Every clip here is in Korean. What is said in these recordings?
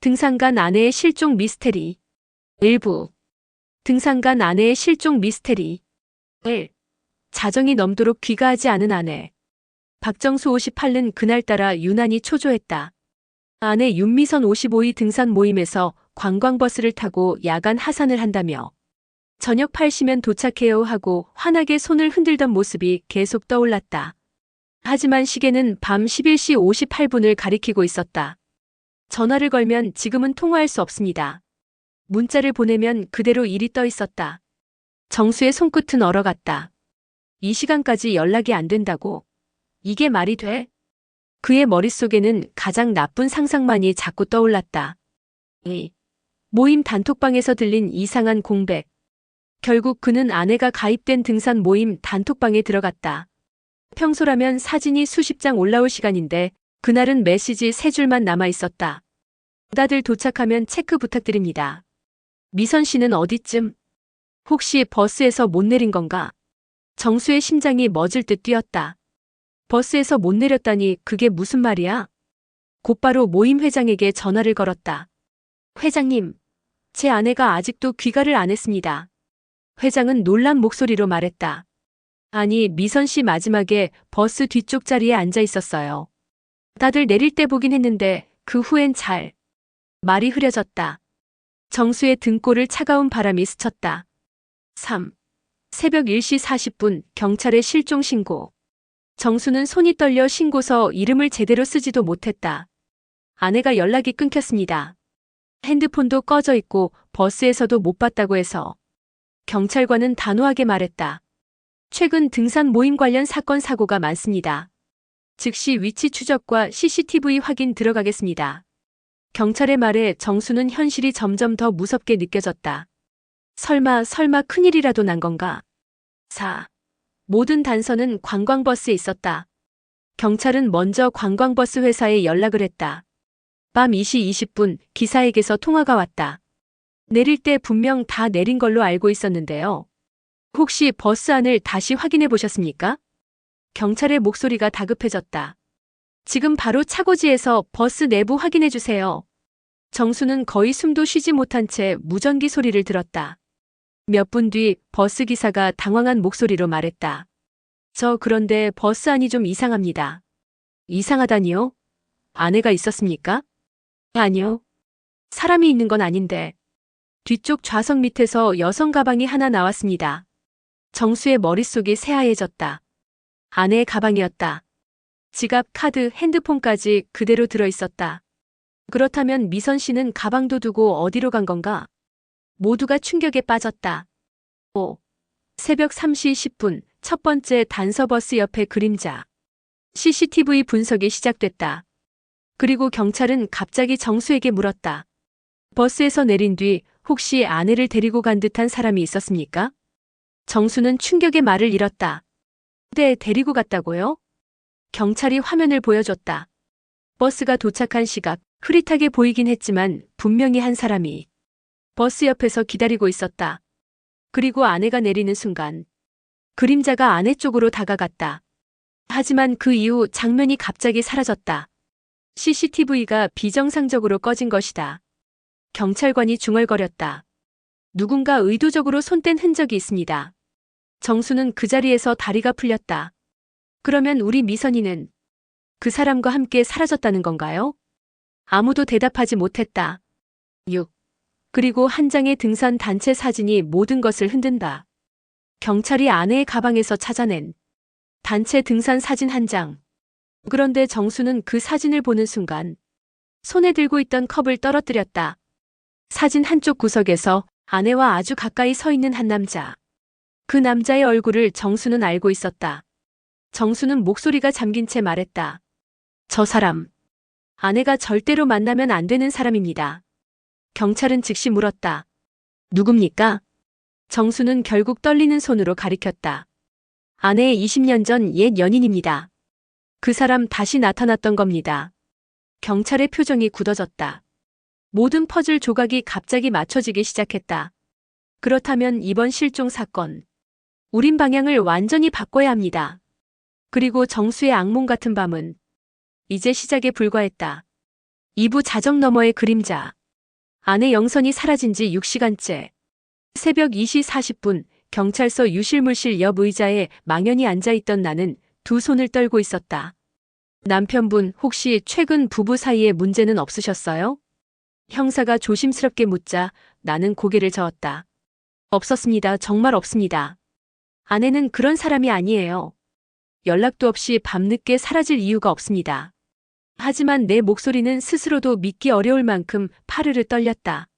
등산간 아내의 실종 미스테리. 일부. 등산간 아내의 실종 미스테리. 1. 자정이 넘도록 귀가하지 않은 아내. 박정수 58는 그날따라 유난히 초조했다. 아내 윤미선 55의 등산 모임에서 관광버스를 타고 야간 하산을 한다며 저녁 8시면 도착해요 하고 환하게 손을 흔들던 모습이 계속 떠올랐다. 하지만 시계는 밤 11시 58분을 가리키고 있었다. 전화를 걸면 지금은 통화할 수 없습니다. 문자를 보내면 그대로 일이 떠 있었다. 정수의 손끝은 얼어갔다. 이 시간까지 연락이 안 된다고? 이게 말이 돼? 그의 머릿속에는 가장 나쁜 상상만이 자꾸 떠올랐다. 모임 단톡방에서 들린 이상한 공백. 결국 그는 아내가 가입된 등산 모임 단톡방에 들어갔다. 평소라면 사진이 수십 장 올라올 시간인데 그날은 메시지 3줄만 남아 있었다. 다들 도착하면 체크 부탁드립니다. 미선 씨는 어디쯤? 혹시 버스에서 못 내린 건가? 정수의 심장이 멎을 듯 뛰었다. 버스에서 못 내렸다니 그게 무슨 말이야? 곧바로 모임 회장에게 전화를 걸었다. 회장님, 제 아내가 아직도 귀가를 안 했습니다. 회장은 놀란 목소리로 말했다. 아니, 미선 씨 마지막에 버스 뒤쪽 자리에 앉아 있었어요. 다들 내릴 때 보긴 했는데 그 후엔 잘. 말이 흐려졌다. 정수의 등골을 차가운 바람이 스쳤다. 3. 새벽 1시 40분 경찰에 실종 신고. 정수는 손이 떨려 신고서 이름을 제대로 쓰지도 못했다. 아내가 연락이 끊겼습니다. 핸드폰도 꺼져 있고 버스에서도 못 봤다고 해서. 경찰관은 단호하게 말했다. 최근 등산 모임 관련 사건 사고가 많습니다. 즉시 위치 추적과 CCTV 확인 들어가겠습니다. 경찰의 말에 정수는 현실이 점점 더 무섭게 느껴졌다. 설마 큰일이라도 난 건가? 4. 모든 단서는 관광버스에 있었다. 경찰은 먼저 관광버스 회사에 연락을 했다. 밤 2시 20분 기사에게서 통화가 왔다. 내릴 때 분명 다 내린 걸로 알고 있었는데요. 혹시 버스 안을 다시 확인해 보셨습니까? 경찰의 목소리가 다급해졌다. 지금 바로 차고지에서 버스 내부 확인해 주세요. 정수는 거의 숨도 쉬지 못한 채 무전기 소리를 들었다. 몇 분 뒤 버스 기사가 당황한 목소리로 말했다. 그런데 버스 안이 좀 이상합니다. 이상하다니요? 아내가 있었습니까? 아니요. 사람이 있는 건 아닌데. 뒤쪽 좌석 밑에서 여성 가방이 하나 나왔습니다. 정수의 머릿속이 새하얘졌다. 아내의 가방이었다. 지갑, 카드, 핸드폰까지 그대로 들어있었다. 그렇다면 미선 씨는 가방도 두고 어디로 간 건가? 모두가 충격에 빠졌다. 5. 새벽 3시 10분 첫 번째 단서버스 옆에 그림자. CCTV 분석이 시작됐다. 그리고 경찰은 갑자기 정수에게 물었다. 버스에서 내린 뒤 혹시 아내를 데리고 간 듯한 사람이 있었습니까? 정수는 충격의 말을 잃었다. 네, 데리고 갔다고요? 경찰이 화면을 보여줬다. 버스가 도착한 시각, 흐릿하게 보이긴 했지만 분명히 한 사람이 버스 옆에서 기다리고 있었다. 그리고 아내가 내리는 순간 그림자가 아내 쪽으로 다가갔다. 하지만 그 이후 장면이 갑자기 사라졌다. CCTV가 비정상적으로 꺼진 것이다. 경찰관이 중얼거렸다. 누군가 의도적으로 손뗀 흔적이 있습니다. 정수는 그 자리에서 다리가 풀렸다. 그러면 우리 미선이는 그 사람과 함께 사라졌다는 건가요? 아무도 대답하지 못했다. 6. 그리고 한 장의 등산 단체 사진이 모든 것을 흔든다. 경찰이 아내의 가방에서 찾아낸 단체 등산 사진 한 장. 그런데 정수는 그 사진을 보는 순간 손에 들고 있던 컵을 떨어뜨렸다. 사진 한쪽 구석에서 아내와 아주 가까이 서 있는 한 남자. 그 남자의 얼굴을 정수는 알고 있었다. 정수는 목소리가 잠긴 채 말했다. 저 사람. 아내가 절대로 만나면 안 되는 사람입니다. 경찰은 즉시 물었다. 누굽니까? 정수는 결국 떨리는 손으로 가리켰다. 아내의 20년 전 옛 연인입니다. 그 사람 다시 나타났던 겁니다. 경찰의 표정이 굳어졌다. 모든 퍼즐 조각이 갑자기 맞춰지기 시작했다. 그렇다면 이번 실종 사건. 우린 방향을 완전히 바꿔야 합니다. 그리고 정수의 악몽 같은 밤은 이제 시작에 불과했다. 2부 자정 너머의 그림자. 아내 영선이 사라진 지 6시간째. 새벽 2시 40분 경찰서 유실물실 옆 의자에 망연히 앉아있던 나는 두 손을 떨고 있었다. 남편분 혹시 최근 부부 사이에 문제는 없으셨어요? 형사가 조심스럽게 묻자 나는 고개를 저었다. 없었습니다. 정말 없습니다. 아내는 그런 사람이 아니에요. 연락도 없이 밤늦게 사라질 이유가 없습니다. 하지만 내 목소리는 스스로도 믿기 어려울 만큼 파르르 떨렸다.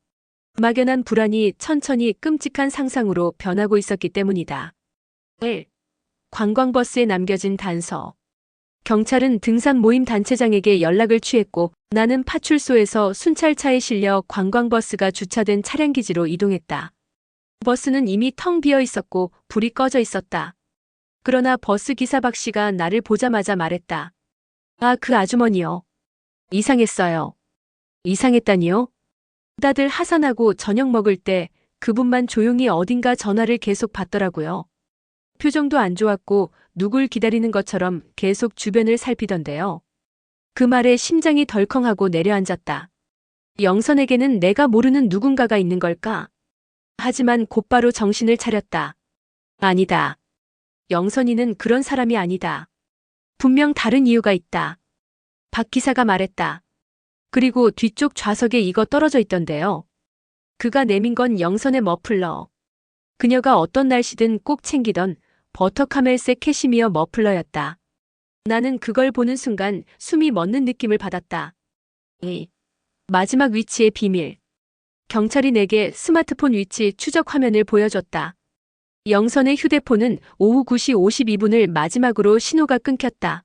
막연한 불안이 천천히 끔찍한 상상으로 변하고 있었기 때문이다. 1. 관광버스에 남겨진 단서. 경찰은 등산 모임 단체장에게 연락을 취했고 나는 파출소에서 순찰차에 실려 관광버스가 주차된 차량기지로 이동했다. 버스는 이미 텅 비어 있었고 불이 꺼져 있었다. 그러나 버스 기사 박 씨가 나를 보자마자 말했다. 아, 그 아주머니요. 이상했어요. 이상했다니요? 다들 하산하고 저녁 먹을 때 그분만 조용히 어딘가 전화를 계속 받더라고요. 표정도 안 좋았고 누굴 기다리는 것처럼 계속 주변을 살피던데요. 그 말에 심장이 덜컹하고 내려앉았다. 영선에게는 내가 모르는 누군가가 있는 걸까? 하지만 곧바로 정신을 차렸다. 아니다. 영선이는 그런 사람이 아니다. 분명 다른 이유가 있다. 박 기사가 말했다. 그리고 뒤쪽 좌석에 이거 떨어져 있던데요. 그가 내민 건 영선의 머플러. 그녀가 어떤 날씨든 꼭 챙기던 버터카멜색 캐시미어 머플러였다. 나는 그걸 보는 순간 숨이 멎는 느낌을 받았다. 마지막 위치의 비밀. 경찰이 내게 스마트폰 위치 추적 화면을 보여줬다. 영선의 휴대폰은 오후 9시 52분을 마지막으로 신호가 끊겼다.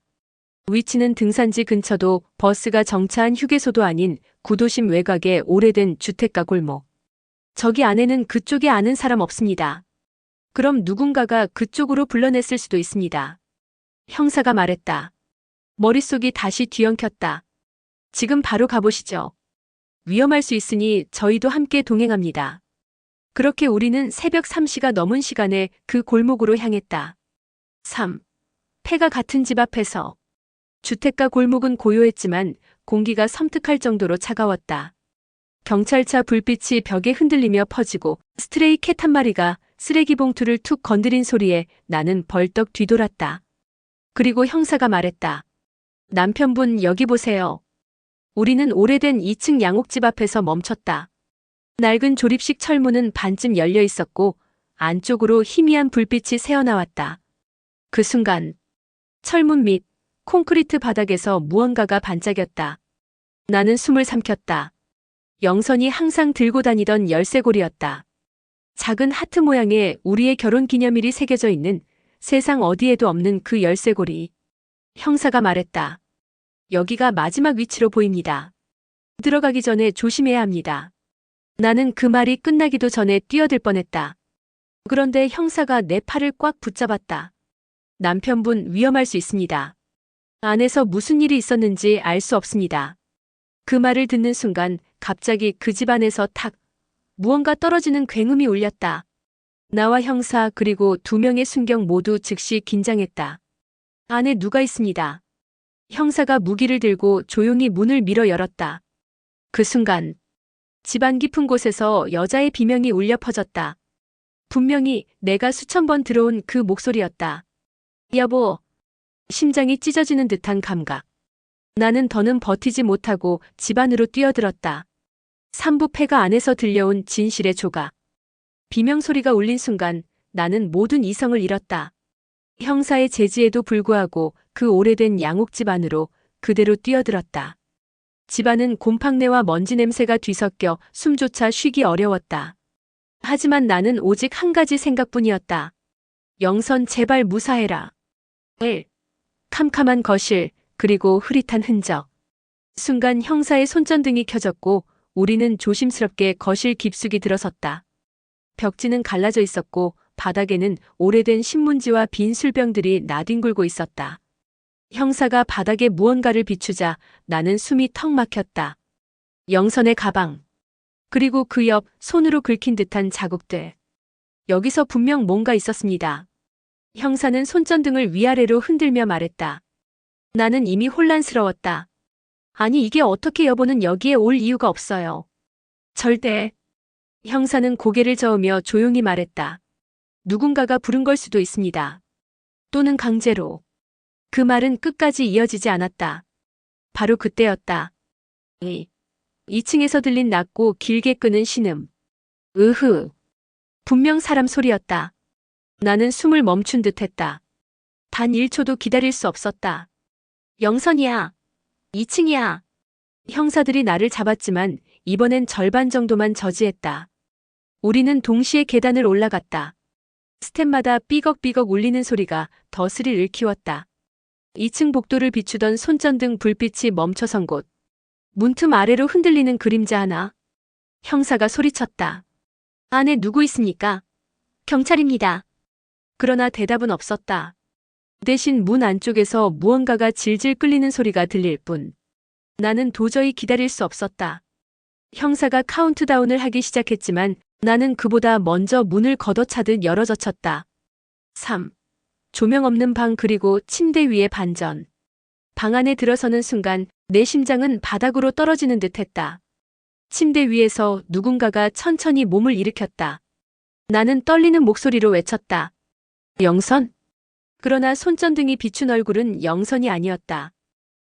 위치는 등산지 근처도 버스가 정차한 휴게소도 아닌 구도심 외곽의 오래된 주택가 골목. 저기 안에는 그쪽에 아는 사람 없습니다. 그럼 누군가가 그쪽으로 불러냈을 수도 있습니다. 형사가 말했다. 머릿속이 다시 뒤엉켰다. 지금 바로 가보시죠. 위험할 수 있으니 저희도 함께 동행합니다. 그렇게 우리는 새벽 3시가 넘은 시간에 그 골목으로 향했다. 3. 폐가 같은 집 앞에서. 주택가 골목은 고요했지만 공기가 섬뜩할 정도로 차가웠다. 경찰차 불빛이 벽에 흔들리며 퍼지고 스트레이 캣 한 마리가 쓰레기 봉투를 툭 건드린 소리에 나는 벌떡 뒤돌았다. 그리고 형사가 말했다. 남편분 여기 보세요. 우리는 오래된 2층 양옥집 앞에서 멈췄다. 낡은 조립식 철문은 반쯤 열려 있었고 안쪽으로 희미한 불빛이 새어나왔다. 그 순간 철문 밑 콘크리트 바닥에서 무언가가 반짝였다. 나는 숨을 삼켰다. 영선이 항상 들고 다니던 열쇠고리였다. 작은 하트 모양의 우리의 결혼 기념일이 새겨져 있는 세상 어디에도 없는 그 열쇠고리. 형사가 말했다. 여기가 마지막 위치로 보입니다. 들어가기 전에 조심해야 합니다. 나는 그 말이 끝나기도 전에 뛰어들 뻔했다. 그런데 형사가 내 팔을 꽉 붙잡았다. 남편분 위험할 수 있습니다. 안에서 무슨 일이 있었는지 알 수 없습니다. 그 말을 듣는 순간 갑자기 그 집 안에서 탁 무언가 떨어지는 굉음이 울렸다. 나와 형사 그리고 2명의 순경 모두 즉시 긴장했다. 안에 누가 있습니다. 형사가 무기를 들고 조용히 문을 밀어 열었다. 그 순간 집안 깊은 곳에서 여자의 비명이 울려 퍼졌다. 분명히 내가 수천 번 들어온 그 목소리였다. 여보. 심장이 찢어지는 듯한 감각. 나는 더는 버티지 못하고 집 안으로 뛰어들었다. 산부폐가 안에서 들려온 진실의 조각. 비명소리가 울린 순간 나는 모든 이성을 잃었다. 형사의 제지에도 불구하고 그 오래된 양옥집 안으로 그대로 뛰어들었다. 집안은 곰팡내와 먼지 냄새가 뒤섞여 숨조차 쉬기 어려웠다. 하지만 나는 오직 한 가지 생각뿐이었다. 영선 제발 무사해라. 1. 캄캄한 거실, 그리고 흐릿한 흔적. 순간 형사의 손전등이 켜졌고 우리는 조심스럽게 거실 깊숙이 들어섰다. 벽지는 갈라져 있었고 바닥에는 오래된 신문지와 빈 술병들이 나뒹굴고 있었다. 형사가 바닥에 무언가를 비추자 나는 숨이 턱 막혔다. 영선의 가방. 그리고 그 옆 손으로 긁힌 듯한 자국들. 여기서 분명 뭔가 있었습니다. 형사는 손전등을 위아래로 흔들며 말했다. 나는 이미 혼란스러웠다. 아니 이게 어떻게 여보는 여기에 올 이유가 없어요. 절대. 형사는 고개를 저으며 조용히 말했다. 누군가가 부른 걸 수도 있습니다. 또는 강제로. 그 말은 끝까지 이어지지 않았다. 바로 그때였다. 2층에서 들린 낮고 길게 끄는 신음. 으흐. 분명 사람 소리였다. 나는 숨을 멈춘 듯 했다. 단 1초도 기다릴 수 없었다. 영선이야. 2층이야. 형사들이 나를 잡았지만 이번엔 절반 정도만 저지했다. 우리는 동시에 계단을 올라갔다. 스텝마다 삐걱삐걱 울리는 소리가 더 스릴을 키웠다. 2층 복도를 비추던 손전등 불빛이 멈춰선 곳. 문틈 아래로 흔들리는 그림자 하나. 형사가 소리쳤다. 안에 누구 있습니까? 경찰입니다. 그러나 대답은 없었다. 대신 문 안쪽에서 무언가가 질질 끌리는 소리가 들릴 뿐. 나는 도저히 기다릴 수 없었다. 형사가 카운트다운을 하기 시작했지만 나는 그보다 먼저 문을 걷어차듯 열어젖혔다. 3. 조명 없는 방 그리고 침대 위에 반전. 방 안에 들어서는 순간 내 심장은 바닥으로 떨어지는 듯 했다. 침대 위에서 누군가가 천천히 몸을 일으켰다. 나는 떨리는 목소리로 외쳤다. 영선? 그러나 손전등이 비춘 얼굴은 영선이 아니었다.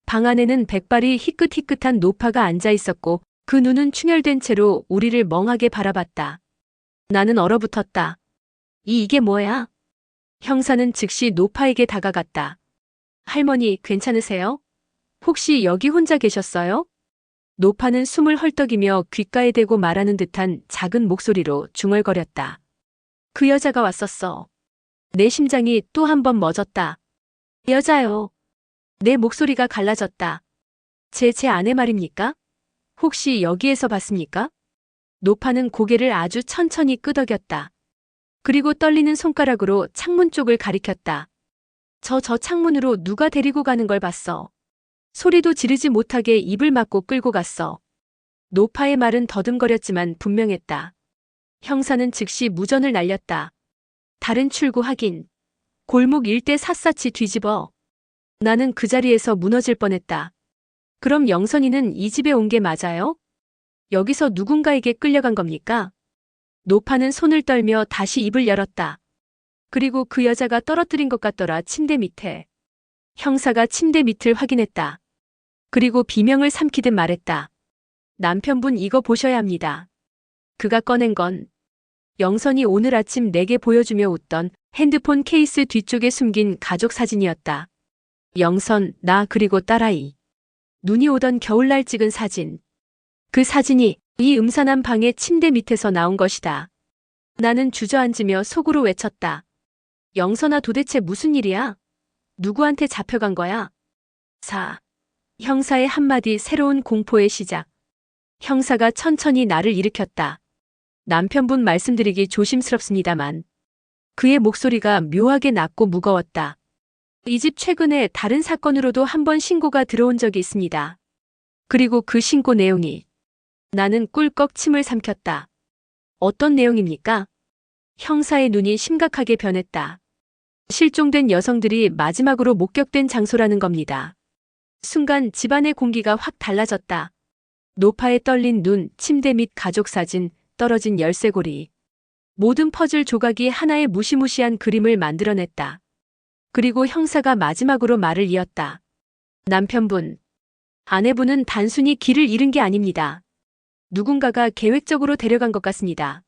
방 안에는 백발이 희끗희끗한 노파가 앉아 있었고 그 눈은 충혈된 채로 우리를 멍하게 바라봤다. 나는 얼어붙었다. 이게 뭐야? 형사는 즉시 노파에게 다가갔다. 할머니, 괜찮으세요? 혹시 여기 혼자 계셨어요? 노파는 숨을 헐떡이며 귓가에 대고 말하는 듯한 작은 목소리로 중얼거렸다. 그 여자가 왔었어. 내 심장이 또 한 번 멎었다. 여자요. 내 목소리가 갈라졌다. 제 아내 말입니까? 혹시 여기에서 봤습니까? 노파는 고개를 아주 천천히 끄덕였다. 그리고 떨리는 손가락으로 창문 쪽을 가리켰다. 저 창문으로 누가 데리고 가는 걸 봤어. 소리도 지르지 못하게 입을 막고 끌고 갔어. 노파의 말은 더듬거렸지만 분명했다. 형사는 즉시 무전을 날렸다. 다른 출구 확인. 골목 일대 샅샅이 뒤집어. 나는 그 자리에서 무너질 뻔했다. 그럼 영선이는 이 집에 온 게 맞아요? 여기서 누군가에게 끌려간 겁니까? 노파는 손을 떨며 다시 입을 열었다. 그리고 그 여자가 떨어뜨린 것 같더라. 침대 밑에. 형사가 침대 밑을 확인했다. 그리고 비명을 삼키듯 말했다. 남편분 이거 보셔야 합니다. 그가 꺼낸 건 영선이 오늘 아침 내게 보여주며 웃던 핸드폰 케이스 뒤쪽에 숨긴 가족 사진이었다. 영선, 나 그리고 딸아이. 눈이 오던 겨울날 찍은 사진. 그 사진이 이 음산한 방의 침대 밑에서 나온 것이다. 나는 주저앉으며 속으로 외쳤다. 영선아 도대체 무슨 일이야? 누구한테 잡혀간 거야? 4. 형사의 한마디 새로운 공포의 시작. 형사가 천천히 나를 일으켰다. 남편분 말씀드리기 조심스럽습니다만. 그의 목소리가 묘하게 낮고 무거웠다. 이 집 최근에 다른 사건으로도 한 번 신고가 들어온 적이 있습니다. 그리고 그 신고 내용이. 나는 꿀꺽 침을 삼켰다. 어떤 내용입니까? 형사의 눈이 심각하게 변했다. 실종된 여성들이 마지막으로 목격된 장소라는 겁니다. 순간 집안의 공기가 확 달라졌다. 노파의 떨린 눈, 침대 밑 가족 사진, 떨어진 열쇠고리. 모든 퍼즐 조각이 하나의 무시무시한 그림을 만들어냈다. 그리고 형사가 마지막으로 말을 이었다. 남편분, 아내분은 단순히 길을 잃은 게 아닙니다. 누군가가 계획적으로 데려간 것 같습니다.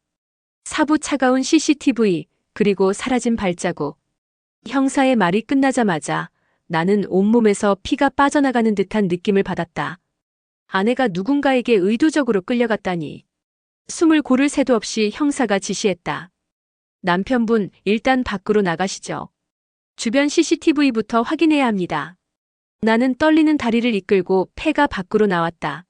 사부 차가운 CCTV, 그리고 사라진 발자국. 형사의 말이 끝나자마자 나는 온몸에서 피가 빠져나가는 듯한 느낌을 받았다. 아내가 누군가에게 의도적으로 끌려갔다니. 숨을 고를 새도 없이 형사가 지시했다. 남편분, 일단 밖으로 나가시죠. 주변 CCTV부터 확인해야 합니다. 나는 떨리는 다리를 이끌고 폐가 밖으로 나왔다.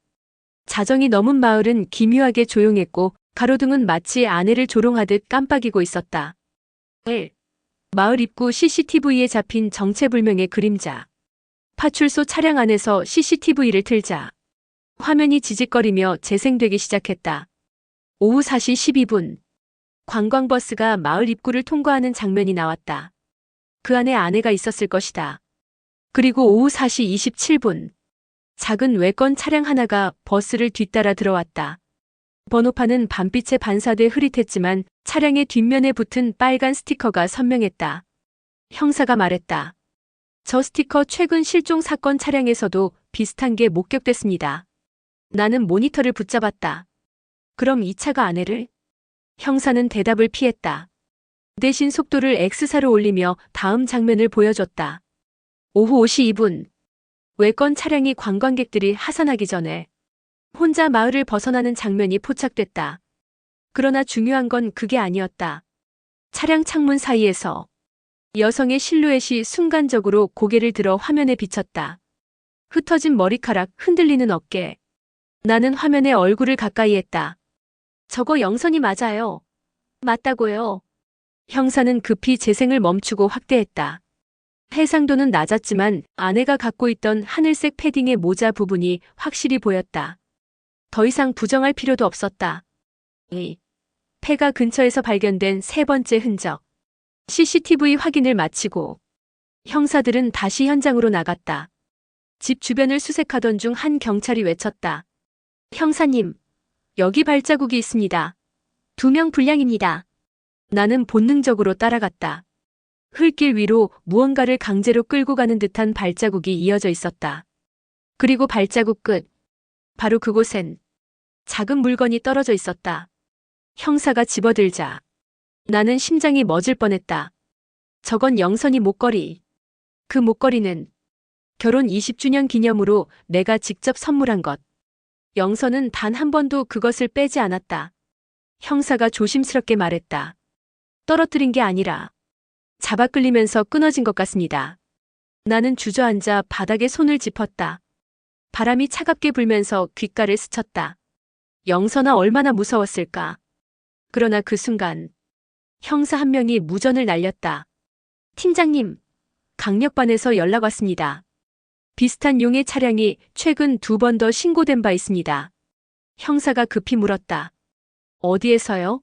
자정이 넘은 마을은 기묘하게 조용했고 가로등은 마치 아내를 조롱하듯 깜빡이고 있었다. 1. 마을 입구 CCTV에 잡힌 정체불명의 그림자. 파출소 차량 안에서 CCTV를 틀자 화면이 지직거리며 재생되기 시작했다. 오후 4시 12분. 관광버스가 마을 입구를 통과하는 장면이 나왔다. 그 안에 아내가 있었을 것이다. 그리고 오후 4시 27분. 작은 외건 차량 하나가 버스를 뒤따라 들어왔다. 번호판은 밤빛에 반사돼 흐릿했지만 차량의 뒷면에 붙은 빨간 스티커가 선명했다. 형사가 말했다. 저 스티커 최근 실종 사건 차량에서도 비슷한 게 목격됐습니다. 나는 모니터를 붙잡았다. 그럼 이 차가 아내를? 형사는 대답을 피했다. 대신 속도를 X사로 올리며 다음 장면을 보여줬다. 오후 5시 2분. 외건 차량이 관광객들이 하산하기 전에 혼자 마을을 벗어나는 장면이 포착됐다. 그러나 중요한 건 그게 아니었다. 차량 창문 사이에서 여성의 실루엣이 순간적으로 고개를 들어 화면에 비쳤다. 흩어진 머리카락, 흔들리는 어깨. 나는 화면에 얼굴을 가까이 했다. 저거 영선이 맞아요. 맞다고요. 형사는 급히 재생을 멈추고 확대했다. 해상도는 낮았지만 아내가 갖고 있던 하늘색 패딩의 모자 부분이 확실히 보였다. 더 이상 부정할 필요도 없었다. 폐가 근처에서 발견된 세 번째 흔적. CCTV 확인을 마치고 형사들은 다시 현장으로 나갔다. 집 주변을 수색하던 중 한 경찰이 외쳤다. 형사님, 여기 발자국이 있습니다. 2명 분량입니다. 나는 본능적으로 따라갔다. 흙길 위로 무언가를 강제로 끌고 가는 듯한 발자국이 이어져 있었다. 그리고 발자국 끝. 바로 그곳엔 작은 물건이 떨어져 있었다. 형사가 집어들자 나는 심장이 멎을 뻔했다. 저건 영선이 목걸이. 그 목걸이는 결혼 20주년 기념으로 내가 직접 선물한 것. 영선은 단 한 번도 그것을 빼지 않았다. 형사가 조심스럽게 말했다. 떨어뜨린 게 아니라 잡아 끌리면서 끊어진 것 같습니다. 나는 주저앉아 바닥에 손을 짚었다. 바람이 차갑게 불면서 귓가를 스쳤다. 영선아 얼마나 무서웠을까. 그러나 그 순간 형사 한 명이 무전을 날렸다. 팀장님, 강력반에서 연락 왔습니다. 비슷한 용의 차량이 최근 2번 더 신고된 바 있습니다. 형사가 급히 물었다. 어디에서요?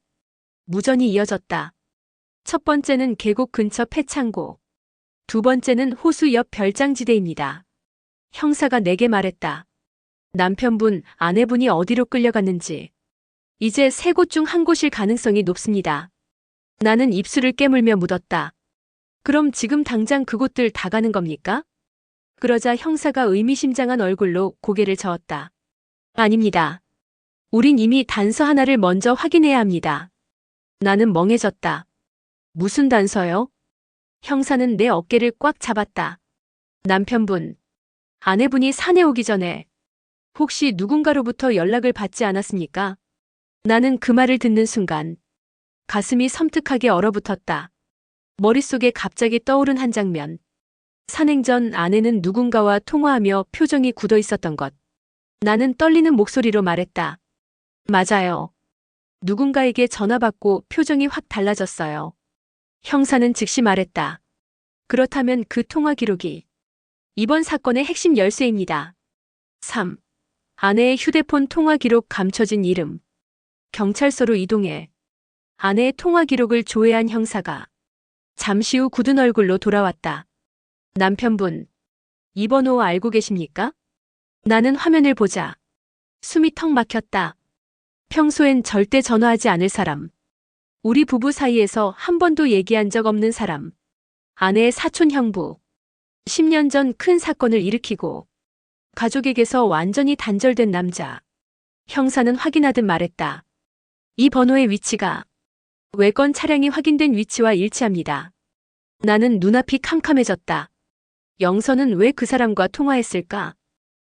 무전이 이어졌다. 첫 번째는 계곡 근처 폐창고. 2번째는 호수 옆 별장지대입니다. 형사가 내게 말했다. 남편분, 아내분이 어디로 끌려갔는지. 이제 3곳 중 한 곳일 가능성이 높습니다. 나는 입술을 깨물며 묻었다. 그럼 지금 당장 그곳들 다 가는 겁니까? 그러자 형사가 의미심장한 얼굴로 고개를 저었다. 아닙니다. 우린 이미 단서 하나를 먼저 확인해야 합니다. 나는 멍해졌다. 무슨 단서요? 형사는 내 어깨를 꽉 잡았다. 남편분, 아내분이 산에 오기 전에 혹시 누군가로부터 연락을 받지 않았습니까? 나는 그 말을 듣는 순간 가슴이 섬뜩하게 얼어붙었다. 머릿속에 갑자기 떠오른 한 장면. 산행 전 아내는 누군가와 통화하며 표정이 굳어 있었던 것. 나는 떨리는 목소리로 말했다. 맞아요. 누군가에게 전화 받고 표정이 확 달라졌어요. 형사는 즉시 말했다. 그렇다면 그 통화 기록이 이번 사건의 핵심 열쇠입니다. 3. 아내의 휴대폰 통화 기록 감춰진 이름. 경찰서로 이동해 아내의 통화 기록을 조회한 형사가 잠시 후 굳은 얼굴로 돌아왔다. 남편분, 이 번호 알고 계십니까? 나는 화면을 보자 숨이 턱 막혔다. 평소엔 절대 전화하지 않을 사람. 우리 부부 사이에서 한 번도 얘기한 적 없는 사람. 아내의 사촌 형부. 10년 전 큰 사건을 일으키고 가족에게서 완전히 단절된 남자. 형사는 확인하듯 말했다. 이 번호의 위치가 외건 차량이 확인된 위치와 일치합니다. 나는 눈앞이 캄캄해졌다. 영선은 왜 그 사람과 통화했을까?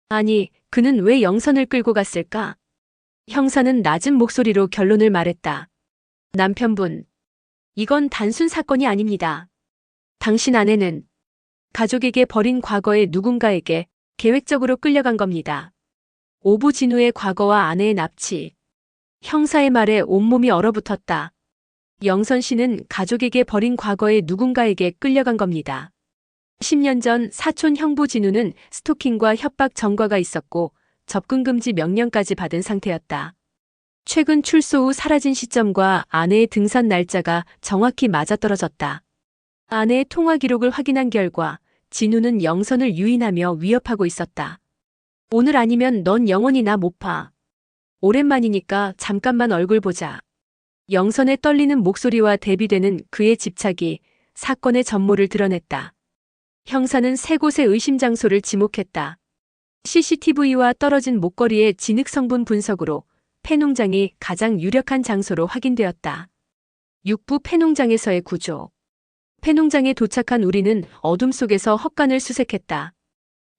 아니, 그는 왜 영선을 끌고 갔을까? 형사는 낮은 목소리로 결론을 말했다. 남편분, 이건 단순 사건이 아닙니다. 당신 아내는 가족에게 버린 과거의 누군가에게 계획적으로 끌려간 겁니다. 오부진우의 과거와 아내의 납치. 형사의 말에 온몸이 얼어붙었다. 영선 씨는 가족에게 버린 과거의 누군가에게 끌려간 겁니다. 10년 전 사촌 형부 진우는 스토킹과 협박 전과가 있었고 접근 금지 명령까지 받은 상태였다. 최근 출소 후 사라진 시점과 아내의 등산 날짜가 정확히 맞아떨어졌다. 아내의 통화 기록을 확인한 결과 진우는 영선을 유인하며 위협하고 있었다. 오늘 아니면 넌 영원히 나 못 봐. 오랜만이니까 잠깐만 얼굴 보자. 영선의 떨리는 목소리와 대비되는 그의 집착이 사건의 전모를 드러냈다. 형사는 세 곳의 의심 장소를 지목했다. CCTV와 떨어진 목걸이의 진흙 성분 분석으로 폐농장이 가장 유력한 장소로 확인되었다. 육부 폐농장에서의 구조. 폐농장에 도착한 우리는 어둠 속에서 헛간을 수색했다.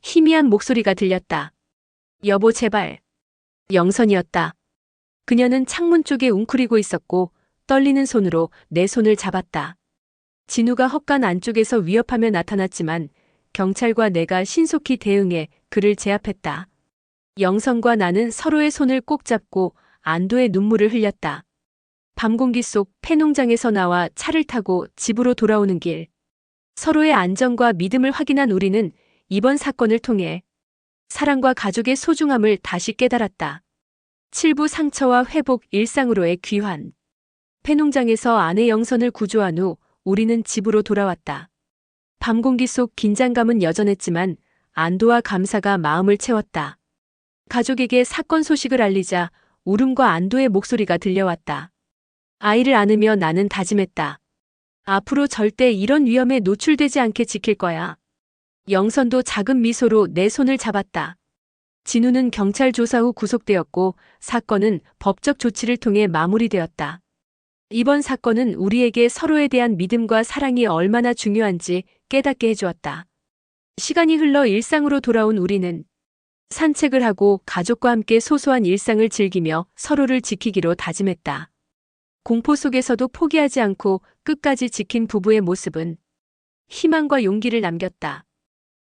희미한 목소리가 들렸다. 여보 제발. 영선이었다. 그녀는 창문 쪽에 웅크리고 있었고 떨리는 손으로 내 손을 잡았다. 진우가 헛간 안쪽에서 위협하며 나타났지만 경찰과 내가 신속히 대응해 그를 제압했다. 영선과 나는 서로의 손을 꼭 잡고 안도의 눈물을 흘렸다. 밤 공기 속 폐농장에서 나와 차를 타고 집으로 돌아오는 길. 서로의 안전과 믿음을 확인한 우리는 이번 사건을 통해 사랑과 가족의 소중함을 다시 깨달았다. 칠부 상처와 회복, 일상으로의 귀환. 폐농장에서 아내 영선을 구조한 후 우리는 집으로 돌아왔다. 밤 공기 속 긴장감은 여전했지만 안도와 감사가 마음을 채웠다. 가족에게 사건 소식을 알리자 울음과 안도의 목소리가 들려왔다. 아이를 안으며 나는 다짐했다. 앞으로 절대 이런 위험에 노출되지 않게 지킬 거야. 영선도 작은 미소로 내 손을 잡았다. 진우는 경찰 조사 후 구속되었고 사건은 법적 조치를 통해 마무리되었다. 이번 사건은 우리에게 서로에 대한 믿음과 사랑이 얼마나 중요한지 깨닫게 해주었다. 시간이 흘러 일상으로 돌아온 우리는 산책을 하고 가족과 함께 소소한 일상을 즐기며 서로를 지키기로 다짐했다. 공포 속에서도 포기하지 않고 끝까지 지킨 부부의 모습은 희망과 용기를 남겼다.